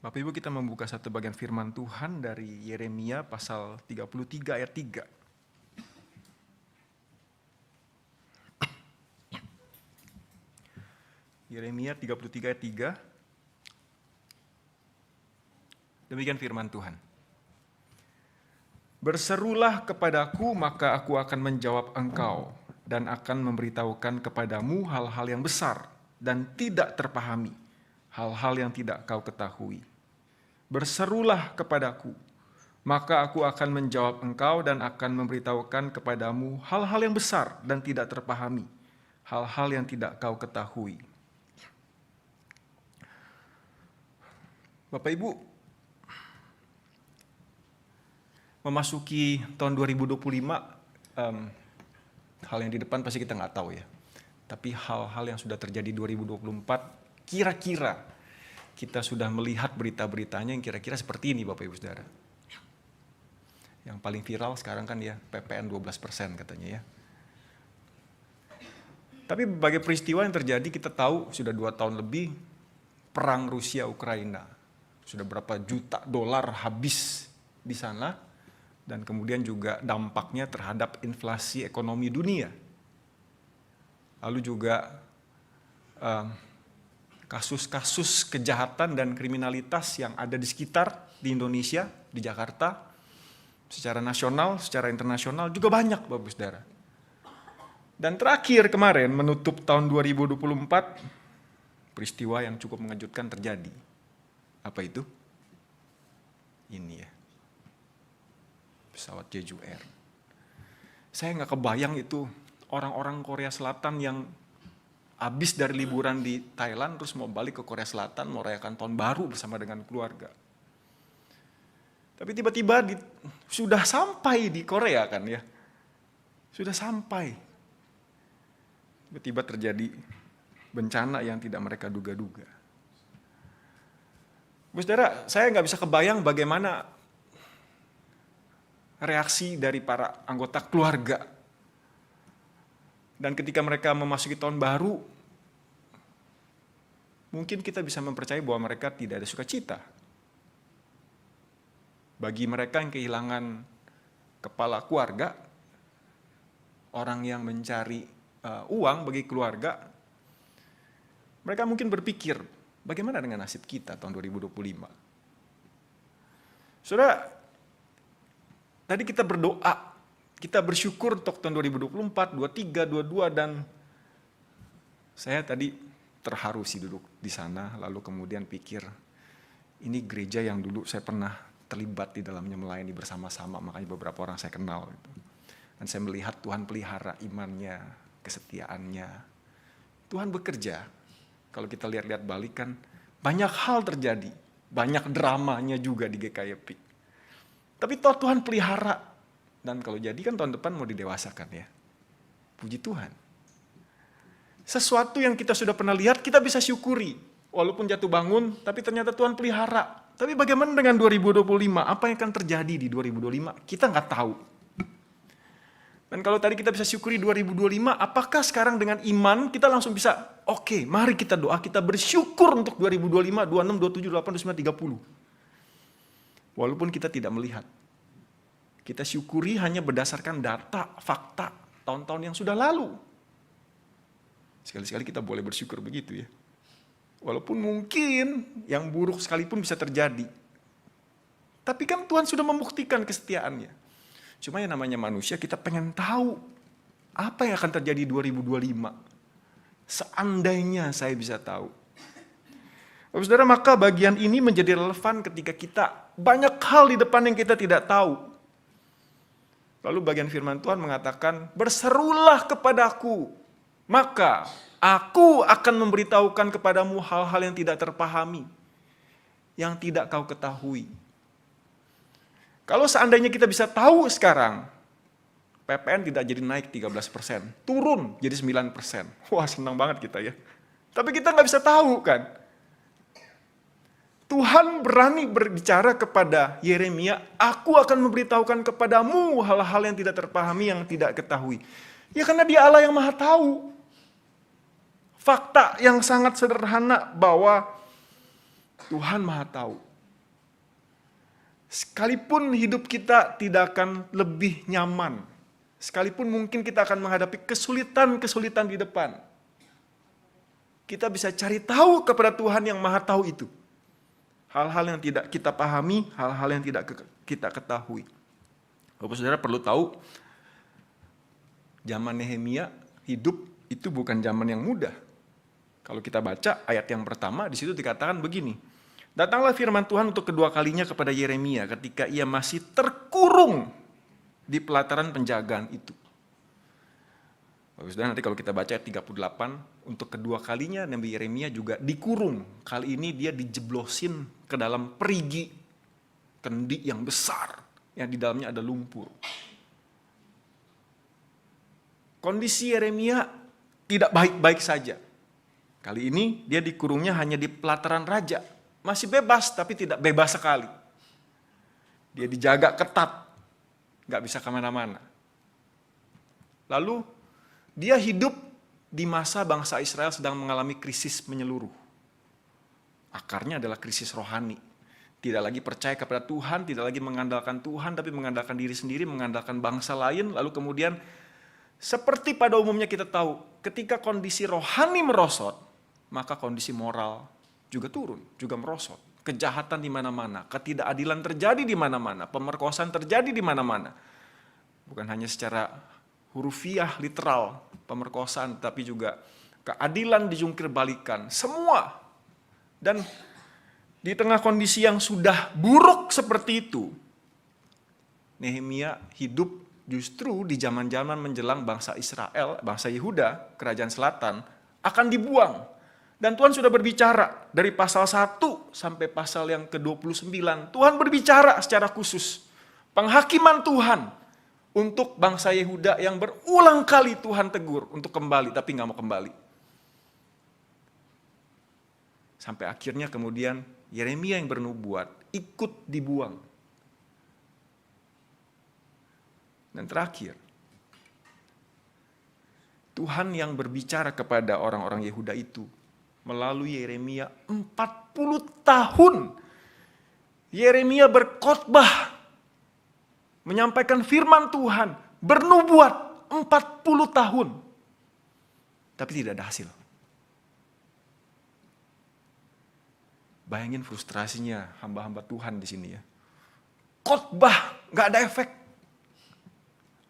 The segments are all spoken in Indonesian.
Bapak Ibu, kita membuka satu bagian firman Tuhan dari Yeremia pasal 33 ayat 3. Yeremia 33 ayat 3. Demikian firman Tuhan. Berserulah kepadaku, maka aku akan menjawab engkau dan akan memberitahukan kepadamu hal-hal yang besar dan tidak terpahami, hal-hal yang tidak kau ketahui. Berserulah kepadaku, maka aku akan menjawab engkau dan akan memberitahukan kepadamu hal-hal yang besar dan tidak terpahami, hal-hal yang tidak kau ketahui. Bapak Ibu, memasuki tahun 2025, hal yang di depan pasti kita nggak tahu ya. Tapi hal-hal yang sudah terjadi 2024, kira-kira kita sudah melihat berita-beritanya yang kira-kira seperti ini Bapak Ibu Saudara. Yang paling viral sekarang kan ya PPN 12% katanya ya. Tapi berbagai peristiwa yang terjadi kita tahu sudah 2 tahun lebih perang Rusia-Ukraina. Sudah berapa juta dolar habis di sana dan kemudian juga dampaknya terhadap inflasi ekonomi dunia. Lalu juga kasus-kasus kejahatan dan kriminalitas yang ada di sekitar di Indonesia, di Jakarta, secara nasional, secara internasional juga banyak Bapak Saudara. Dan terakhir kemarin menutup tahun 2024, peristiwa yang cukup mengejutkan terjadi. Apa itu? Ini ya, pesawat Jeju Air. Saya nggak kebayang itu orang-orang Korea Selatan yang habis dari liburan di Thailand terus mau balik ke Korea Selatan, mau rayakan tahun baru bersama dengan keluarga. Tapi tiba-tiba sudah sampai di Korea kan ya. Sudah sampai. Tiba-tiba terjadi bencana yang tidak mereka duga-duga. Bu Saudara, saya nggak bisa kebayang bagaimana reaksi dari para anggota keluarga. Dan ketika mereka memasuki tahun baru, mungkin kita bisa mempercayai bahwa mereka tidak ada sukacita. Bagi mereka yang kehilangan kepala keluarga, orang yang mencari uang bagi keluarga, mereka mungkin berpikir, bagaimana dengan nasib kita tahun 2025? Saudara, tadi kita berdoa, kita bersyukur untuk tahun 2024, 23, 22, dan saya tadi terharu sih duduk di sana, lalu kemudian pikir, ini gereja yang dulu saya pernah terlibat di dalamnya melayani bersama-sama, makanya beberapa orang saya kenal. Dan saya melihat Tuhan pelihara imannya, kesetiaannya. Tuhan bekerja, kalau kita lihat-lihat balik kan, banyak hal terjadi, banyak dramanya juga di GKYP. Tapi Tuhan pelihara. Dan kalau jadi kan tahun depan mau didewasakan ya. Puji Tuhan. Sesuatu yang kita sudah pernah lihat kita bisa syukuri. Walaupun jatuh bangun, tapi ternyata Tuhan pelihara. Tapi bagaimana dengan 2025? Apa yang akan terjadi di 2025? Kita nggak tahu. Dan kalau tadi kita bisa syukuri 2025, apakah sekarang dengan iman kita langsung bisa, oke, mari kita doa, kita bersyukur untuk 2025, 26, 27, 28, 29, 30. Walaupun kita tidak melihat. Kita syukuri hanya berdasarkan data, fakta, tahun-tahun yang sudah lalu. Sekali-sekali kita boleh bersyukur begitu ya. Walaupun mungkin yang buruk sekalipun bisa terjadi. Tapi kan Tuhan sudah membuktikan kesetiaannya. Cuma yang namanya manusia kita pengen tahu apa yang akan terjadi 2025. Seandainya saya bisa tahu. Bapak Saudara, maka bagian ini menjadi relevan ketika kita banyak hal di depan yang kita tidak tahu. Lalu bagian firman Tuhan mengatakan, berserulah kepadaku, maka aku akan memberitahukan kepadamu hal-hal yang tidak terpahami, yang tidak kau ketahui. Kalau seandainya kita bisa tahu sekarang, PPN tidak jadi naik 13%, turun jadi 9%. Wah, senang banget kita ya. Tapi kita nggak bisa tahu kan. Tuhan berani berbicara kepada Yeremia, aku akan memberitahukan kepadamu hal-hal yang tidak terpahami, yang tidak ketahui. Ya karena dia Allah yang maha tahu. Fakta yang sangat sederhana bahwa Tuhan maha tahu. Sekalipun hidup kita tidak akan lebih nyaman, sekalipun mungkin kita akan menghadapi kesulitan-kesulitan di depan, kita bisa cari tahu kepada Tuhan yang Maha Tahu itu. Hal-hal yang tidak kita pahami, hal-hal yang tidak kita ketahui. Bapak Saudara perlu tahu, zaman Nehemia hidup itu bukan zaman yang mudah. Kalau kita baca ayat yang pertama, di situ dikatakan begini. Datanglah firman Tuhan untuk kedua kalinya kepada Yeremia ketika ia masih terkurung di pelataran penjagaan itu. Bagus, dan nanti kalau kita baca ayat 38, untuk kedua kalinya Nabi Yeremia juga dikurung. Kali ini dia dijeblosin ke dalam perigi kendi yang besar, yang di dalamnya ada lumpur. Kondisi Yeremia tidak baik-baik saja. Kali ini dia dikurungnya hanya di pelataran raja. Masih bebas, tapi tidak bebas sekali. Dia dijaga ketat, gak bisa kemana-mana. Lalu, dia hidup di masa bangsa Israel sedang mengalami krisis menyeluruh. Akarnya adalah krisis rohani. Tidak lagi percaya kepada Tuhan, tidak lagi mengandalkan Tuhan, tapi mengandalkan diri sendiri, mengandalkan bangsa lain. Lalu kemudian, seperti pada umumnya kita tahu, ketika kondisi rohani merosot, maka kondisi moral juga turun, juga merosot. Kejahatan di mana-mana, ketidakadilan terjadi di mana-mana, pemerkosaan terjadi di mana-mana. Bukan hanya secara hurufiah, literal, pemerkosaan, tapi juga keadilan dijungkir balikan. Semua. Dan di tengah kondisi yang sudah buruk seperti itu, Nehemia hidup justru di zaman-zaman menjelang bangsa Israel, bangsa Yehuda, kerajaan selatan, akan dibuang. Dan Tuhan sudah berbicara dari pasal 1 sampai pasal yang ke-29. Tuhan berbicara secara khusus. Penghakiman Tuhan untuk bangsa Yehuda yang berulang kali Tuhan tegur untuk kembali, tapi nggak mau kembali. Sampai akhirnya kemudian Yeremia yang bernubuat ikut dibuang. Dan terakhir, Tuhan yang berbicara kepada orang-orang Yehuda itu melalui Yeremia 40 tahun. Yeremia berkhotbah, menyampaikan firman Tuhan, bernubuat 40 tahun. Tapi tidak ada hasil. Bayangin frustrasinya hamba-hamba Tuhan di sini ya. Khotbah, gak ada efek.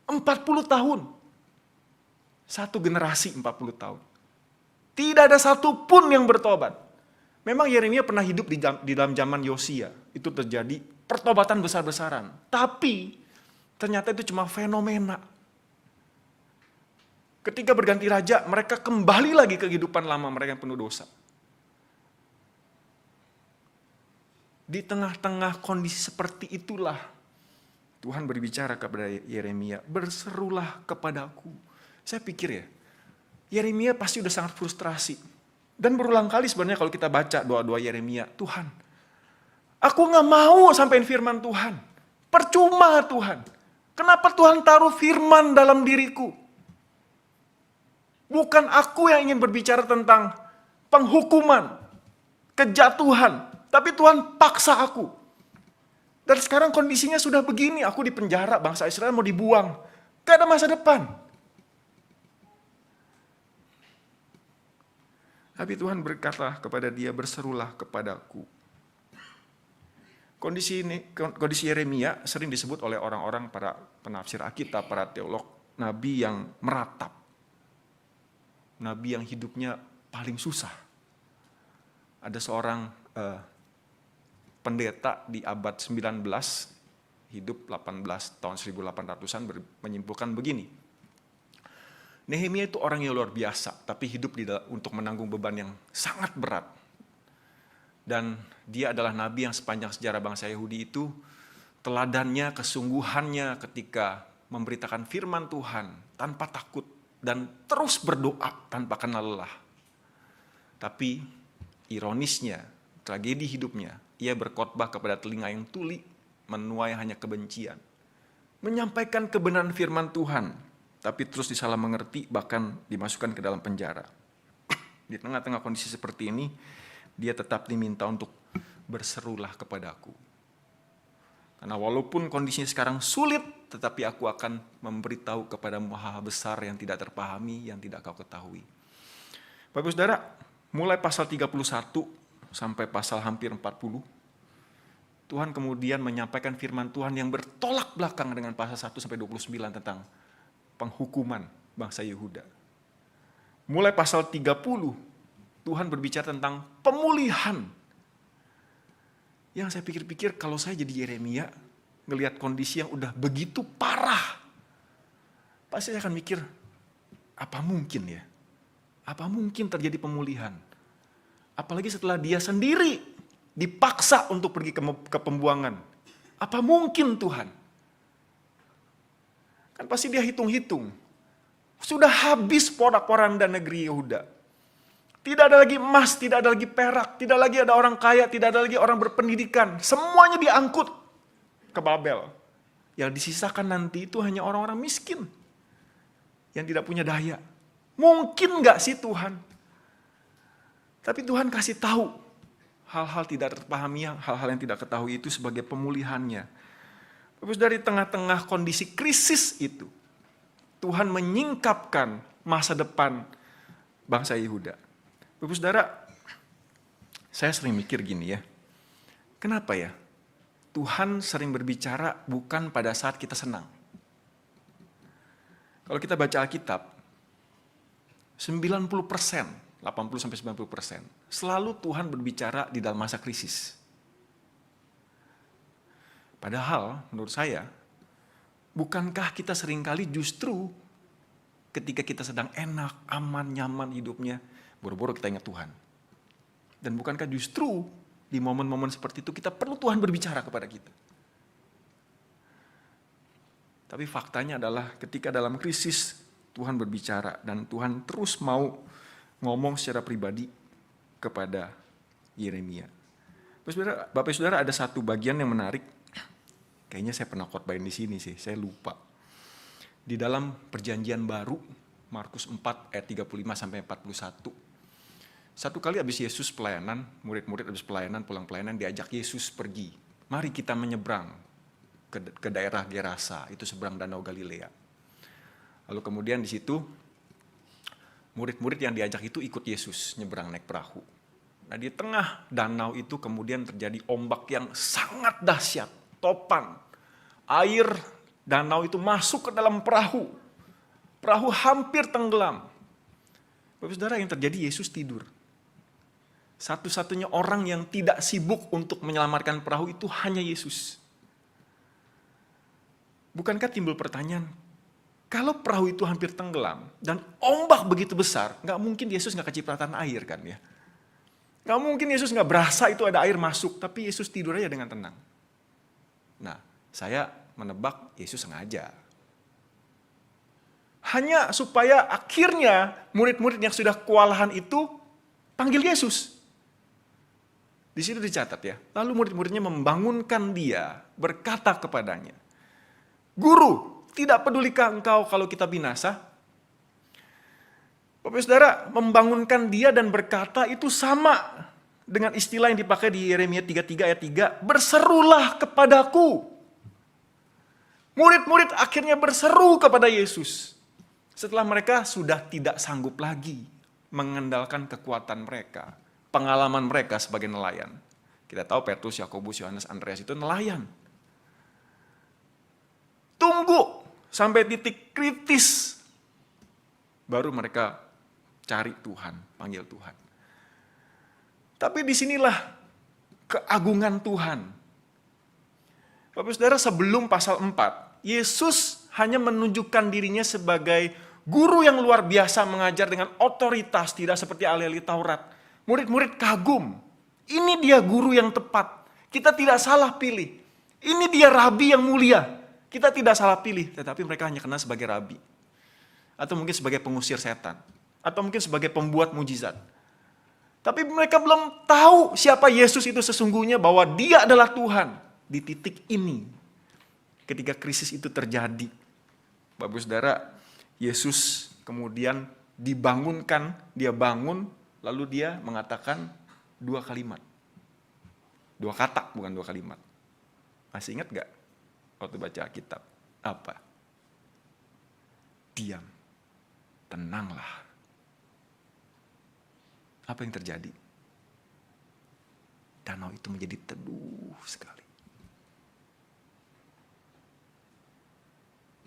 40 tahun. Satu generasi 40 tahun. Tidak ada satupun yang bertobat. Memang Yeremia pernah hidup di dalam zaman Yosia. Itu terjadi pertobatan besar-besaran. Tapi ternyata itu cuma fenomena. Ketika berganti raja, mereka kembali lagi ke kehidupan lama mereka yang penuh dosa. Di tengah-tengah kondisi seperti itulah Tuhan berbicara kepada Yeremia, berserulah kepadaku. Saya pikir ya, Yeremia pasti udah sangat frustrasi. Dan berulang kali sebenarnya kalau kita baca doa-doa Yeremia, Tuhan, aku gak mau sampein firman Tuhan. Percuma Tuhan. Kenapa Tuhan taruh firman dalam diriku? Bukan aku yang ingin berbicara tentang penghukuman, kejatuhan. Tapi Tuhan paksa aku. Dan sekarang kondisinya sudah begini, aku di penjara, bangsa Israel mau dibuang. Gak ada masa depan. Tapi Tuhan berkata kepada dia, berserulah kepadaku. Kondisi Yeremia sering disebut oleh orang-orang, para penafsir Alkitab, para teolog, nabi yang meratap. Nabi yang hidupnya paling susah. Ada seorang pendeta di abad 19, hidup 18 tahun 1800-an, menyimpulkan begini. Nehemia itu orang yang luar biasa, tapi hidup untuk menanggung beban yang sangat berat. Dan dia adalah nabi yang sepanjang sejarah bangsa Yahudi itu, teladannya, kesungguhannya ketika memberitakan firman Tuhan tanpa takut dan terus berdoa tanpa kenal lelah. Tapi ironisnya, tragedi hidupnya, ia berkhotbah kepada telinga yang tuli, menuai hanya kebencian. Menyampaikan kebenaran firman Tuhan, tapi terus disalah mengerti, bahkan dimasukkan ke dalam penjara. Di tengah-tengah kondisi seperti ini, dia tetap diminta untuk berserulah kepadaku. Karena walaupun kondisinya sekarang sulit, tetapi aku akan memberitahu kepadamu hal besar yang tidak terpahami, yang tidak kau ketahui. Bapak Saudara, mulai pasal 31 sampai pasal hampir 40, Tuhan kemudian menyampaikan firman Tuhan yang bertolak belakang dengan pasal 1 sampai 29 tentang penghukuman bangsa Yehuda. Mulai pasal 30, Tuhan berbicara tentang pemulihan. Yang saya pikir-pikir kalau saya jadi Yeremia, ngelihat kondisi yang udah begitu parah, pasti saya akan mikir, apa mungkin ya? Apa mungkin terjadi pemulihan? Apalagi setelah dia sendiri dipaksa untuk pergi ke pembuangan. Apa mungkin Tuhan? Kan pasti dia hitung-hitung. Sudah habis porak-poranda negeri Yehuda. Tidak ada lagi emas, tidak ada lagi perak, tidak lagi ada orang kaya, tidak ada lagi orang berpendidikan. Semuanya diangkut ke Babel. Yang disisakan nanti itu hanya orang-orang miskin. Yang tidak punya daya. Mungkin gak sih Tuhan? Tapi Tuhan kasih tahu hal-hal tidak terpahami, hal-hal yang tidak ketahui itu sebagai pemulihannya. Terus dari tengah-tengah kondisi krisis itu, Tuhan menyingkapkan masa depan bangsa Yehuda. Bapak Saudara, saya sering mikir gini ya, kenapa ya Tuhan sering berbicara bukan pada saat kita senang? Kalau kita baca Alkitab, 90%, 80-90%, selalu Tuhan berbicara di dalam masa krisis. Padahal menurut saya, bukankah kita seringkali justru ketika kita sedang enak, aman, nyaman hidupnya, boro-boro kita ingat Tuhan. Dan bukankah justru di momen-momen seperti itu kita perlu Tuhan berbicara kepada kita. Tapi faktanya adalah ketika dalam krisis Tuhan berbicara dan Tuhan terus mau ngomong secara pribadi kepada Yeremia. Bapak Saudara, ada satu bagian yang menarik. Kayaknya saya pernah khotbahin di sini sih, saya lupa. Di dalam Perjanjian Baru, Markus 4 ayat 35 sampai 41. Satu kali habis Yesus pelayanan, murid-murid habis pelayanan, pulang pelayanan, diajak Yesus pergi. Mari kita menyeberang ke daerah Gerasa, itu seberang Danau Galilea. Lalu kemudian di situ, murid-murid yang diajak itu ikut Yesus nyeberang naik perahu. Nah di tengah danau itu kemudian terjadi ombak yang sangat dahsyat, topan. Air danau itu masuk ke dalam perahu. Perahu hampir tenggelam. Bapak Saudara, yang terjadi Yesus tidur. Satu-satunya orang yang tidak sibuk untuk menyelamatkan perahu itu hanya Yesus. Bukankah timbul pertanyaan, kalau perahu itu hampir tenggelam dan ombak begitu besar, nggak mungkin Yesus nggak kecipratan air kan ya? Nggak mungkin Yesus nggak berasa itu ada air masuk, tapi Yesus tidur aja dengan tenang. Nah, saya menebak Yesus sengaja. Hanya supaya akhirnya murid-murid yang sudah kewalahan itu panggil Yesus. Di situ dicatat ya. Lalu murid-muridnya membangunkan dia, berkata kepadanya, "Guru, tidak pedulikah engkau kalau kita binasa?" Bapak Saudara, membangunkan dia dan berkata itu sama dengan istilah yang dipakai di Yeremia 33 ayat 3, "Berserulah kepadaku." Murid-murid akhirnya berseru kepada Yesus. Setelah mereka sudah tidak sanggup lagi mengandalkan kekuatan mereka, pengalaman mereka sebagai nelayan. Kita tahu Petrus, Yakobus, Yohanes, Andreas itu nelayan. Tunggu sampai titik kritis, baru mereka cari Tuhan, panggil Tuhan. Tapi disinilah keagungan Tuhan. Bapak Saudara, sebelum pasal 4, Yesus hanya menunjukkan dirinya sebagai guru yang luar biasa mengajar dengan otoritas, tidak seperti ahli-ahli Taurat. Murid-murid kagum, ini dia guru yang tepat, kita tidak salah pilih. Ini dia rabi yang mulia, kita tidak salah pilih. Tetapi mereka hanya kenal sebagai rabi. Atau mungkin sebagai pengusir setan. Atau mungkin sebagai pembuat mujizat. Tapi mereka belum tahu siapa Yesus itu sesungguhnya, bahwa dia adalah Tuhan. Di titik ini, ketika krisis itu terjadi, Bapak Saudara, Yesus kemudian dibangunkan, dia bangun, lalu dia mengatakan 2 kalimat. 2 kata, bukan 2 kalimat. Masih ingat gak waktu baca Alkitab? Apa? Diam. Tenanglah. Apa yang terjadi? Danau itu menjadi teduh sekali.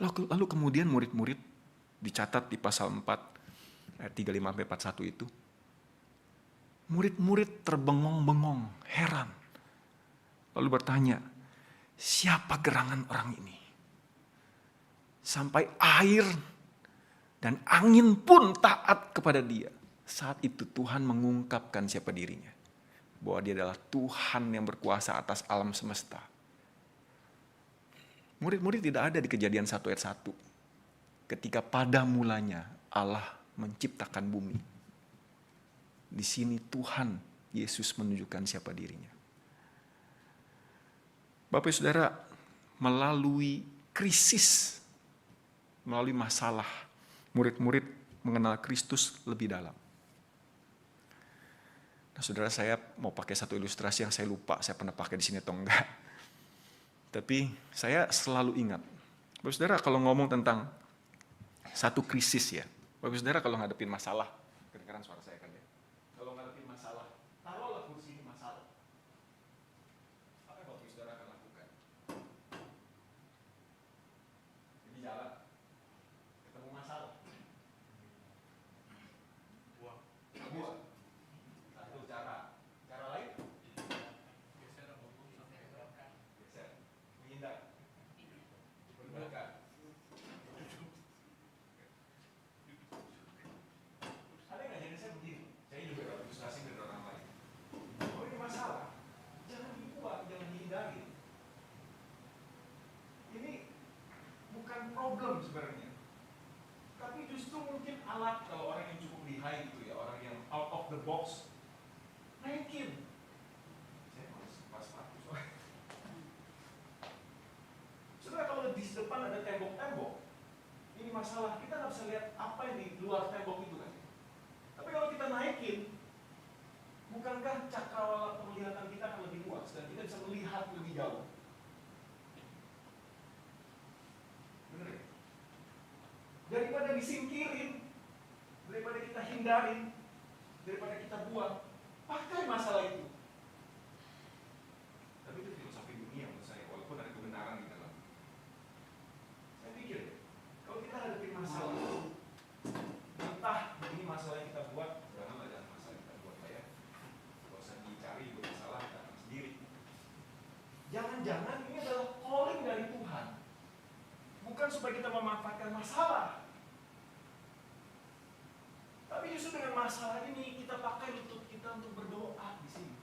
Lalu kemudian murid-murid dicatat di pasal 4 ayat 35-41 itu. Murid-murid terbengong-bengong, heran. Lalu bertanya, siapa gerangan orang ini? Sampai air dan angin pun taat kepada dia. Saat itu Tuhan mengungkapkan siapa dirinya. Bahwa dia adalah Tuhan yang berkuasa atas alam semesta. Murid-murid tidak ada di Kejadian 1 ayat 1. Ketika pada mulanya Allah menciptakan bumi. Di sini Tuhan Yesus menunjukkan siapa dirinya. Bapak Saudara, melalui krisis, melalui masalah, murid-murid mengenal Kristus lebih dalam. Nah, saudara, saya mau pakai satu ilustrasi yang saya lupa, saya pernah pakai di sini atau enggak. Tapi saya selalu ingat, Bapak Saudara, kalau ngomong tentang satu krisis ya, Bapak Saudara kalau ngadepin masalah, kedengaran suara saya kan ya, kalau ngadepin masalah, taruhlah kursi ini masalah. Apa yang Bapak Saudara akan lakukan? Jadi jalan, ketemu masalah. Buang. Satu cara. Cara lain? Geser, menghindar, berdekat. Ada nggak jadi saya begini? Saya juga dapat ilustrasi dari orang lain. Oh, ini masalah, jangan dibuat, jangan dihindari. Ini bukan problem sebenarnya, tapi justru mungkin alat kalau orang yang cukup lihai gitu ya, orang yang out of the box, naikin. Saya harus pas sepatu soalnya. Sebenarnya kalau di depan ada tembok-tembok, ini masalah, kita nggak bisa lihat apa yang di luar tembok itu kan. Tapi kalau kita naikin, bukankah cakrawala penglihatan kita akan lebih luas dan kita bisa melihat lebih jauh? Bener ya? Daripada disingkirin, daripada kita hindarin, daripada kita buang, pakai masalah itu. Tapi itu filosofi dunia menurut saya, walaupun ada kebenaran di dalam. Saya pikir, kalau kita hadapin masalah, entah ini masalah yang kita buat, jangan ada masalah yang kita buat ya. Kalau usah dicari buat masalah, kita akan sendiri. Jangan-jangan ini adalah calling dari Tuhan. Bukan supaya kita memanfaatkan masalah. Tapi justru dengan masalah ini kita pakai lutut kita untuk berdoa di sini.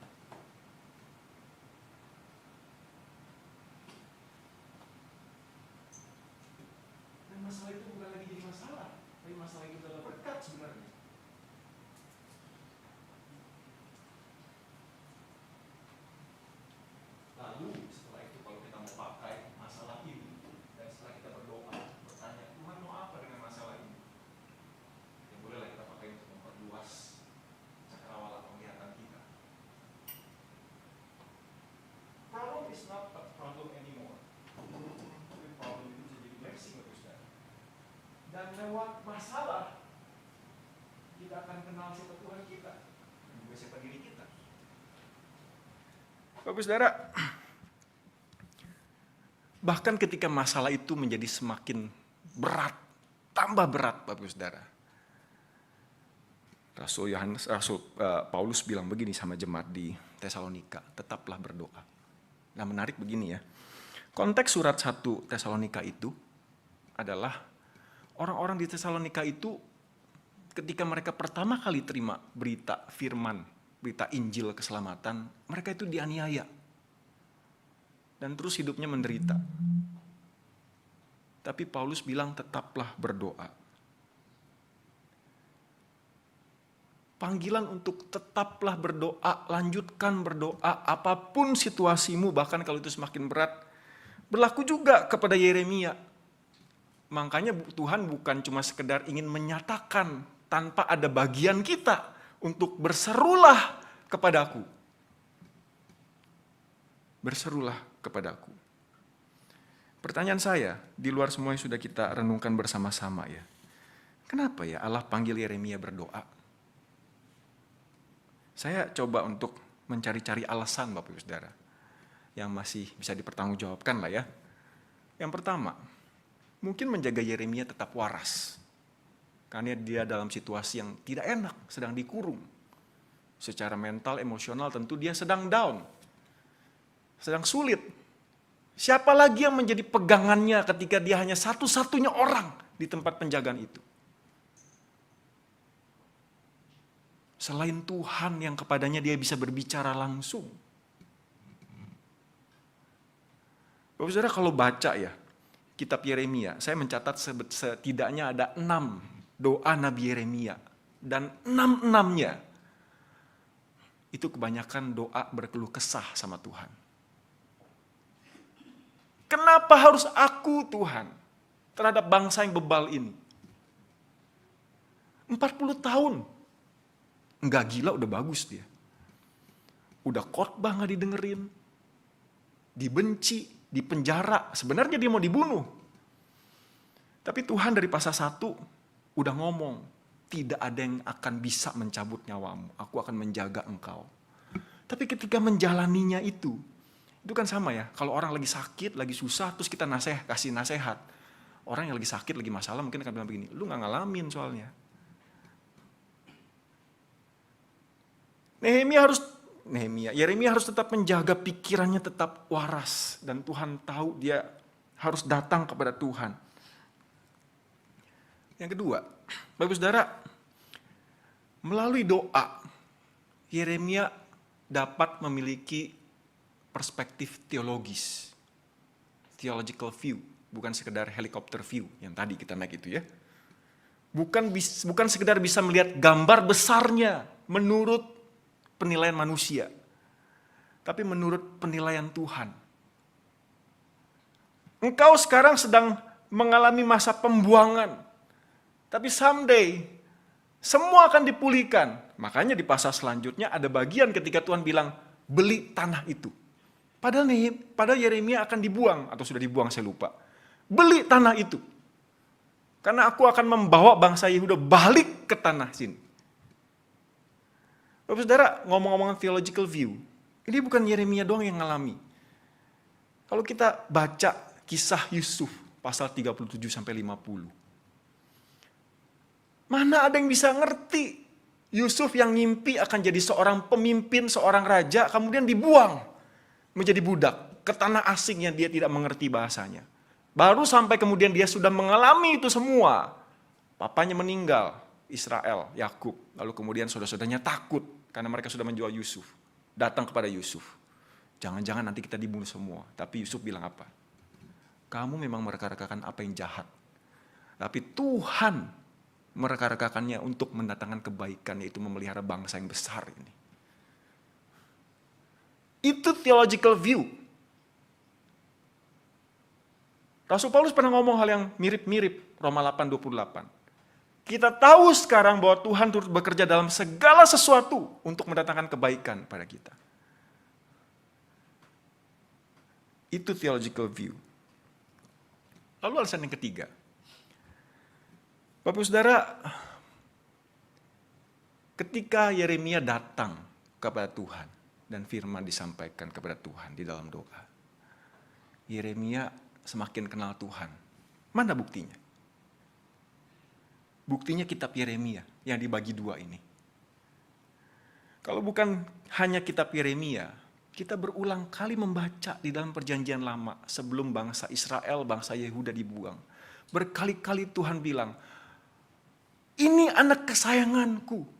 Dan masalah itu bukan lagi jadi masalah, tapi masalah itu adalah berkat sebenarnya. Lalu setelah itu kalau kita mau pakai masalah ini, dan setelah kita berdoa, bertanya, Tuhan mau apa dengan masalah ini? Ya bolehlah kita pakai untuk memperluas cakrawala penglihatan kita. Problem is not a problem anymore. Tapi problem itu bisa jadi blessing bagi saudara. Dan lewat masalah, kita akan kenal siapa Tuhan kita, dan juga siapa diri kita. Bapak Saudara, bahkan ketika masalah itu menjadi semakin berat, tambah berat Bapak Saudara. Rasul Paulus bilang begini sama jemaat di Tesalonika, tetaplah berdoa. Nah, menarik begini ya. Konteks surat 1 Tesalonika itu adalah orang-orang di Tesalonika itu ketika mereka pertama kali terima berita firman, berita Injil keselamatan, mereka itu dianiaya. Dan terus hidupnya menderita. Tapi Paulus bilang tetaplah berdoa. Panggilan untuk tetaplah berdoa, lanjutkan berdoa, apapun situasimu, bahkan kalau itu semakin berat, berlaku juga kepada Yeremia. Makanya Tuhan bukan cuma sekedar ingin menyatakan tanpa ada bagian kita untuk berserulah kepadaku. Berserulah kepadaku. Pertanyaan saya, di luar semua yang sudah kita renungkan bersama-sama ya. Kenapa ya Allah panggil Yeremia berdoa? Saya coba untuk mencari-cari alasan Bapak Ibu Saudara. Yang masih bisa dipertanggungjawabkan lah ya. Yang pertama, mungkin menjaga Yeremia tetap waras. Karena dia dalam situasi yang tidak enak, sedang dikurung. Secara mental, emosional tentu dia sedang down. Sedang sulit. Siapa lagi yang menjadi pegangannya ketika dia hanya satu-satunya orang di tempat penjagaan itu? Selain Tuhan yang kepadanya dia bisa berbicara langsung. Bapak Saudara kalau baca ya, kitab Yeremia, saya mencatat setidaknya ada 6 doa Nabi Yeremia. Dan 6-6-nya itu kebanyakan doa berkeluh kesah sama Tuhan. Kenapa harus aku Tuhan terhadap bangsa yang bebal ini? 40 tahun. Enggak gila udah bagus dia. Udah khotbah gak didengerin. Dibenci, dipenjara. Sebenarnya dia mau dibunuh. Tapi Tuhan dari pasal 1 udah ngomong. Tidak ada yang akan bisa mencabut nyawamu. Aku akan menjaga engkau. Tapi ketika menjalaninya itu kan sama ya, kalau orang lagi sakit, lagi susah, terus kita kasih nasihat. Orang yang lagi sakit, lagi masalah mungkin akan bilang begini, lu gak ngalamin soalnya. Yeremia harus tetap menjaga pikirannya tetap waras. Dan Tuhan tahu dia harus datang kepada Tuhan. Yang kedua, Bapak Saudara, melalui doa, Yeremia dapat memiliki perspektif teologis, theological view, bukan sekedar helikopter view yang tadi kita naik itu ya. Bukan sekedar bisa melihat gambar besarnya menurut penilaian manusia, tapi menurut penilaian Tuhan. Engkau sekarang sedang mengalami masa pembuangan, tapi someday semua akan dipulihkan. Makanya di pasal selanjutnya ada bagian ketika Tuhan bilang, beli tanah itu. Padahal Yeremia akan dibuang, atau sudah dibuang saya lupa. Beli tanah itu. Karena aku akan membawa bangsa Yehuda balik ke tanah sini. Bapak Saudara, ngomong-ngomong theological view, ini bukan Yeremia doang yang ngalami. Kalau kita baca kisah Yusuf, pasal 37-50. Mana ada yang bisa ngerti Yusuf yang ngimpi akan jadi seorang pemimpin, seorang raja, kemudian dibuang menjadi budak ke tanah asing yang dia tidak mengerti bahasanya. Baru sampai kemudian dia sudah mengalami itu semua. Papanya meninggal, Israel, Yakub. Lalu kemudian saudara-saudaranya takut karena mereka sudah menjual Yusuf. Datang kepada Yusuf. Jangan-jangan nanti kita dibunuh semua. Tapi Yusuf bilang apa? Kamu memang mereka-rekakan apa yang jahat. Tapi Tuhan mereka-rekakannya untuk mendatangkan kebaikan, yaitu memelihara bangsa yang besar ini. Itu theological view. Rasul Paulus pernah ngomong hal yang mirip-mirip, Roma 8:28. Kita tahu sekarang bahwa Tuhan turut bekerja dalam segala sesuatu untuk mendatangkan kebaikan pada kita. Itu theological view. Lalu alasan yang ketiga. Bapak Saudara, ketika Yeremia datang kepada Tuhan dan firman disampaikan kepada Tuhan di dalam doa, Yeremia semakin kenal Tuhan. Mana buktinya? Buktinya kitab Yeremia yang dibagi dua ini. Kalau bukan hanya kitab Yeremia, kita berulang kali membaca di dalam perjanjian lama sebelum bangsa Israel, bangsa Yehuda dibuang. Berkali-kali Tuhan bilang, ini anak kesayanganku.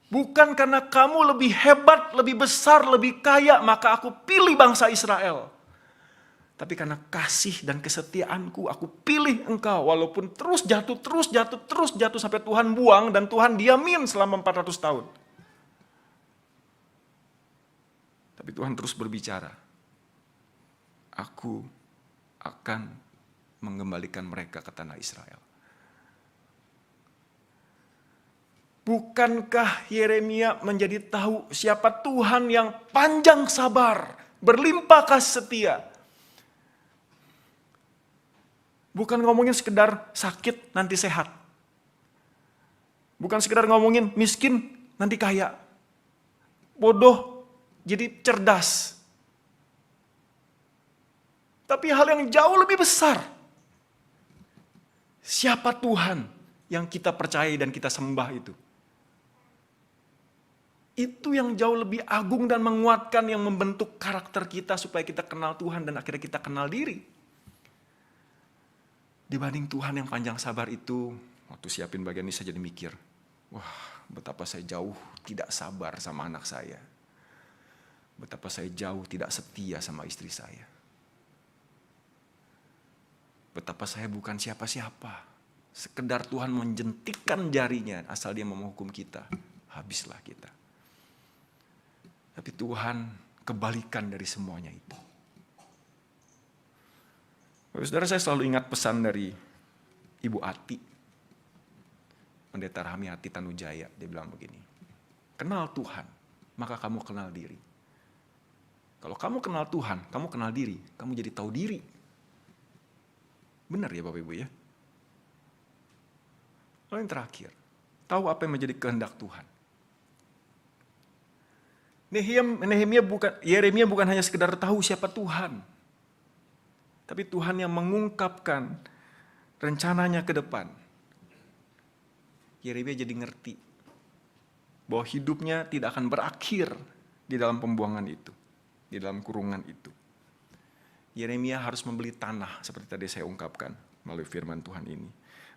Bukan karena kamu lebih hebat, lebih besar, lebih kaya, maka aku pilih bangsa Israel. Tapi karena kasih dan kesetiaanku, aku pilih engkau. Walaupun terus jatuh sampai Tuhan buang dan Tuhan diamin selama 400 tahun. Tapi Tuhan terus berbicara. Aku akan mengembalikan mereka ke tanah Israel. Bukankah Yeremia menjadi tahu siapa Tuhan yang panjang sabar, berlimpah kasih setia? Bukan ngomongin sekedar sakit nanti sehat. Bukan sekedar ngomongin miskin nanti kaya. Bodoh jadi cerdas. Tapi hal yang jauh lebih besar. Siapa Tuhan yang kita percaya dan kita sembah itu? Itu yang jauh lebih agung dan menguatkan, yang membentuk karakter kita supaya kita kenal Tuhan dan akhirnya kita kenal diri. Dibanding Tuhan yang panjang sabar itu, waktu siapin bagian ini saya jadi mikir, wah betapa saya jauh tidak sabar sama anak saya. Betapa saya jauh tidak setia sama istri saya. Betapa saya bukan siapa-siapa. Sekedar Tuhan menjentikkan jarinya, asal dia mau menghukum kita, habislah kita. Tapi Tuhan kebalikan dari semuanya itu. Saudara, saya selalu ingat pesan dari Ibu Ati, Pendeta Rahmiati Tanujaya. Dia bilang begini, kenal Tuhan, maka kamu kenal diri. Kalau kamu kenal Tuhan, kamu kenal diri, kamu jadi tahu diri. Benar ya Bapak Ibu ya? Lalu yang terakhir, tahu apa yang menjadi kehendak Tuhan. Yeremia bukan hanya sekedar tahu siapa Tuhan, tapi Tuhan yang mengungkapkan rencananya ke depan. Yeremia jadi ngerti bahwa hidupnya tidak akan berakhir di dalam pembuangan itu, di dalam kurungan itu. Yeremia harus membeli tanah seperti tadi saya ungkapkan melalui firman Tuhan ini.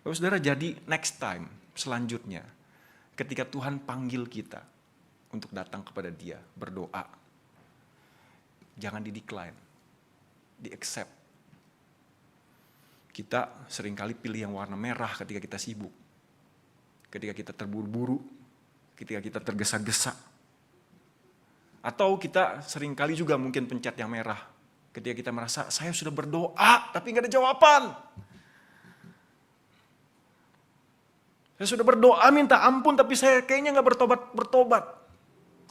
Bapak Saudara, jadi next time, selanjutnya, ketika Tuhan panggil kita untuk datang kepada Dia, berdoa, jangan di-decline, di-accept. Kita seringkali pilih yang warna merah ketika kita sibuk, ketika kita terburu-buru, ketika kita tergesa-gesa. Atau kita seringkali juga mungkin pencet yang merah, ketika kita merasa saya sudah berdoa tapi nggak ada jawaban. Saya sudah berdoa minta ampun tapi saya kayaknya nggak bertobat.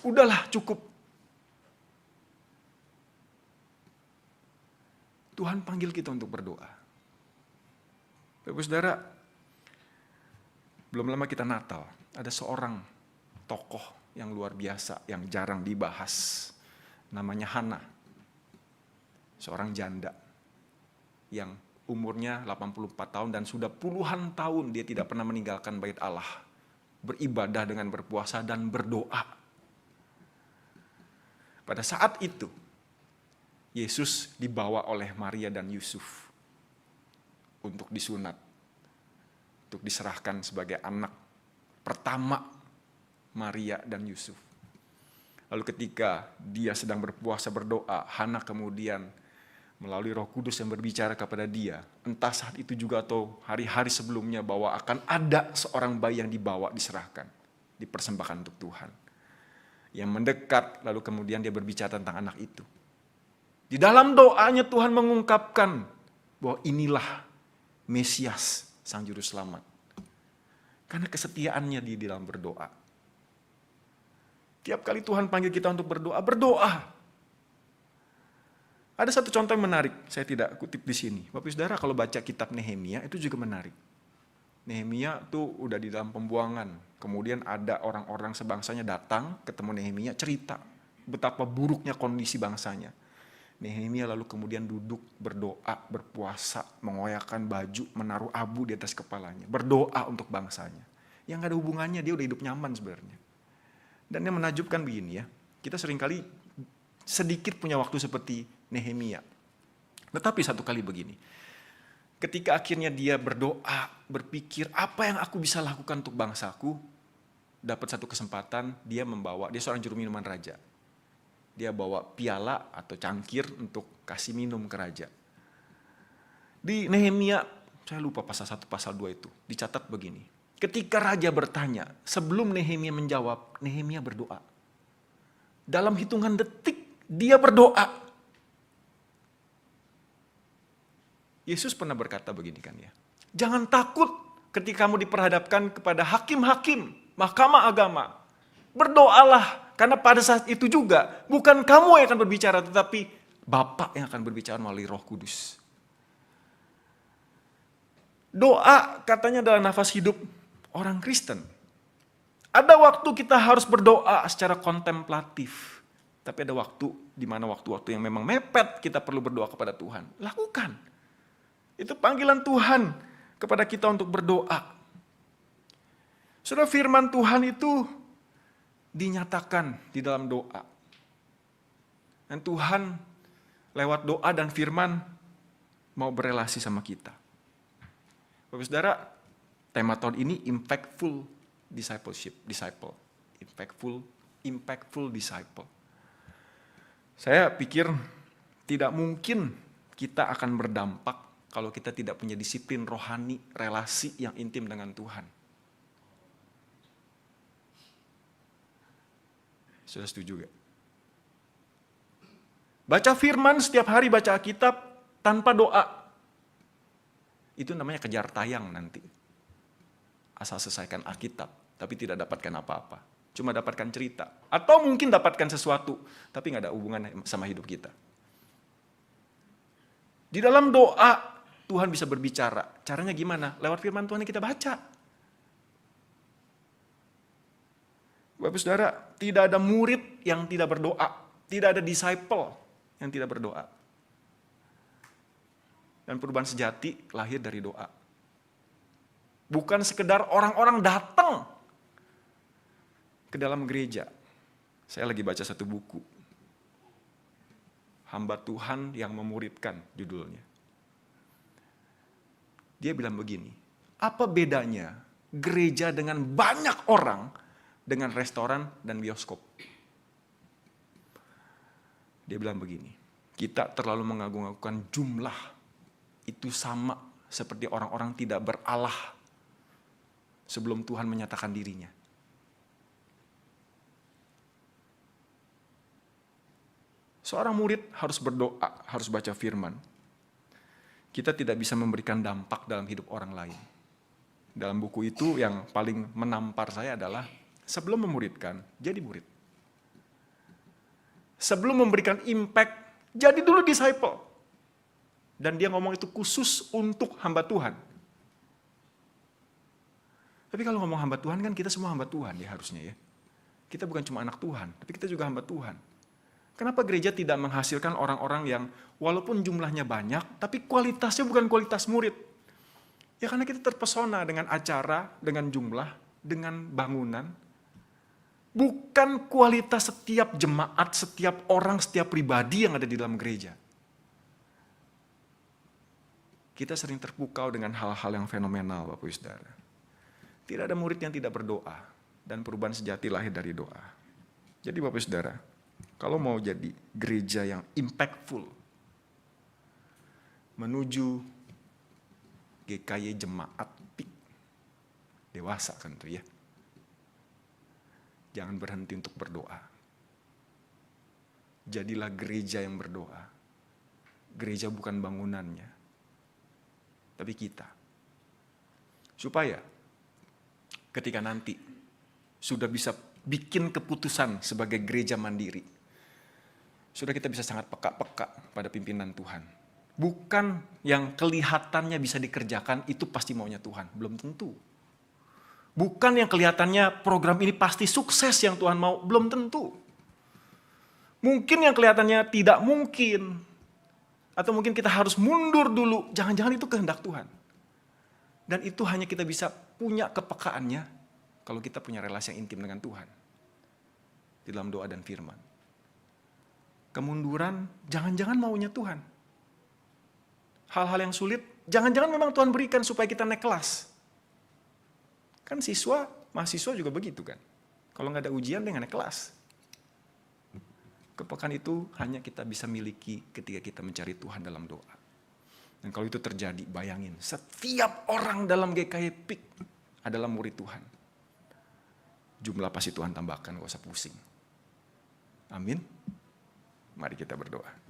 Udahlah cukup. Tuhan panggil kita untuk berdoa. Bapak Saudara, belum lama kita Natal, ada seorang tokoh yang luar biasa, yang jarang dibahas. Namanya Hana. Seorang janda yang umurnya 84 tahun dan sudah puluhan tahun dia tidak pernah meninggalkan bait Allah. Beribadah dengan berpuasa dan berdoa. Pada saat itu, Yesus dibawa oleh Maria dan Yusuf untuk disunat, untuk diserahkan sebagai anak pertama Maria dan Yusuf. Lalu ketika dia sedang berpuasa berdoa, Hana kemudian melalui Roh Kudus yang berbicara kepada dia, entah saat itu juga atau hari-hari sebelumnya, bahwa akan ada seorang bayi yang dibawa, diserahkan, dipersembahkan untuk Tuhan. Yang mendekat, lalu kemudian dia berbicara tentang anak itu. Di dalam doanya Tuhan mengungkapkan bahwa inilah Mesias, Sang Juru Selamat. Karena kesetiaannya di dalam berdoa. Tiap kali Tuhan panggil kita untuk berdoa, berdoa. Ada satu contoh yang menarik, saya tidak kutip di sini. Bapak Saudara, kalau baca kitab Nehemia itu juga menarik. Nehemia tuh udah di dalam pembuangan. Kemudian ada orang-orang sebangsanya datang, ketemu Nehemia, cerita betapa buruknya kondisi bangsanya. Nehemia lalu kemudian duduk, berdoa, berpuasa, mengoyakkan baju, menaruh abu di atas kepalanya. Berdoa untuk bangsanya. Yang gak ada hubungannya, dia udah hidup nyaman sebenarnya. Dan yang menakjubkan begini ya, kita seringkali sedikit punya waktu seperti Nehemia. Tetapi satu kali begini, ketika akhirnya dia berdoa, berpikir apa yang aku bisa lakukan untuk bangsaku, dapat satu kesempatan dia seorang juru minuman raja. Dia bawa piala atau cangkir untuk kasih minum ke raja. Di Nehemia, saya lupa pasal 1, pasal 2 itu, dicatat begini. Ketika raja bertanya, sebelum Nehemia menjawab, Nehemia berdoa. Dalam hitungan detik, dia berdoa. Yesus pernah berkata begini kan ya, jangan takut ketika kamu diperhadapkan kepada hakim-hakim, mahkamah agama. Berdoalah, karena pada saat itu juga bukan kamu yang akan berbicara, tetapi Bapa yang akan berbicara melalui Roh Kudus. Doa katanya adalah nafas hidup orang Kristen. Ada waktu kita harus berdoa secara kontemplatif. Tapi ada waktu di mana waktu-waktu yang memang mepet kita perlu berdoa kepada Tuhan. Lakukan. Itu panggilan Tuhan kepada kita untuk berdoa. Saudara, firman Tuhan itu dinyatakan di dalam doa. Dan Tuhan lewat doa dan firman mau berelasi sama kita. Bapak Saudara, tema tahun ini impactful discipleship, disciple. Impactful disciple. Saya pikir tidak mungkin kita akan berdampak kalau kita tidak punya disiplin rohani, relasi yang intim dengan Tuhan. Sudah setuju gak? Baca firman setiap hari, baca Alkitab tanpa doa. Itu namanya kejar tayang nanti. Asal selesaikan Alkitab, tapi tidak dapatkan apa-apa. Cuma dapatkan cerita. Atau mungkin dapatkan sesuatu, tapi nggak ada hubungan sama hidup kita. Di dalam doa, Tuhan bisa berbicara. Caranya gimana? Lewat firman Tuhan yang kita baca. Bapak Saudara, tidak ada murid yang tidak berdoa. Tidak ada disciple yang tidak berdoa. Dan perubahan sejati lahir dari doa. Bukan sekedar orang-orang datang ke dalam gereja. Saya lagi baca satu buku. Hamba Tuhan yang memuridkan judulnya. Dia bilang begini, apa bedanya gereja dengan banyak orang dengan restoran dan bioskop? Dia bilang begini, kita terlalu mengagung-agungkan jumlah. Itu sama seperti orang-orang tidak beralah sebelum Tuhan menyatakan dirinya. Seorang murid harus berdoa, harus baca firman. Kita tidak bisa memberikan dampak dalam hidup orang lain. Dalam buku itu yang paling menampar saya adalah sebelum memuridkan, jadi murid. Sebelum memberikan impact, jadi dulu disciple. Dan dia ngomong itu khusus untuk hamba Tuhan. Tapi kalau ngomong hamba Tuhan kan kita semua hamba Tuhan ya harusnya ya. Kita bukan cuma anak Tuhan, tapi kita juga hamba Tuhan. Kenapa gereja tidak menghasilkan orang-orang yang walaupun jumlahnya banyak, tapi kualitasnya bukan kualitas murid? Ya karena kita terpesona dengan acara, dengan jumlah, dengan bangunan. Bukan kualitas setiap jemaat, setiap orang, setiap pribadi yang ada di dalam gereja. Kita sering terpukau dengan hal-hal yang fenomenal, Bapak Ibu Saudara. Tidak ada murid yang tidak berdoa, dan perubahan sejati lahir dari doa. Jadi Bapak Ibu Saudara, kalau mau jadi gereja yang impactful, menuju GKY jemaat peak, dewasa kan tuh ya. Jangan berhenti untuk berdoa. Jadilah gereja yang berdoa. Gereja bukan bangunannya, tapi kita. Supaya ketika nanti sudah bisa bikin keputusan sebagai gereja mandiri, sudah kita bisa sangat peka-peka pada pimpinan Tuhan. Bukan yang kelihatannya bisa dikerjakan itu pasti maunya Tuhan, belum tentu. Bukan yang kelihatannya program ini pasti sukses yang Tuhan mau, belum tentu. Mungkin yang kelihatannya tidak mungkin, atau mungkin kita harus mundur dulu, jangan-jangan itu kehendak Tuhan. Dan itu hanya kita bisa punya kepekaannya kalau kita punya relasi yang intim dengan Tuhan. Di dalam doa dan firman. Kemunduran, jangan-jangan maunya Tuhan. Hal-hal yang sulit, jangan-jangan memang Tuhan berikan supaya kita naik kelas. Kan mahasiswa juga begitu kan. Kalau nggak ada ujian, dia nggak naik kelas. Kepekaan itu hanya kita bisa miliki ketika kita mencari Tuhan dalam doa. Dan kalau itu terjadi, bayangin, setiap orang dalam GKY Peak adalah murid Tuhan. Jumlah pasti Tuhan tambahkan, gak usah pusing. Amin. Mari kita berdoa.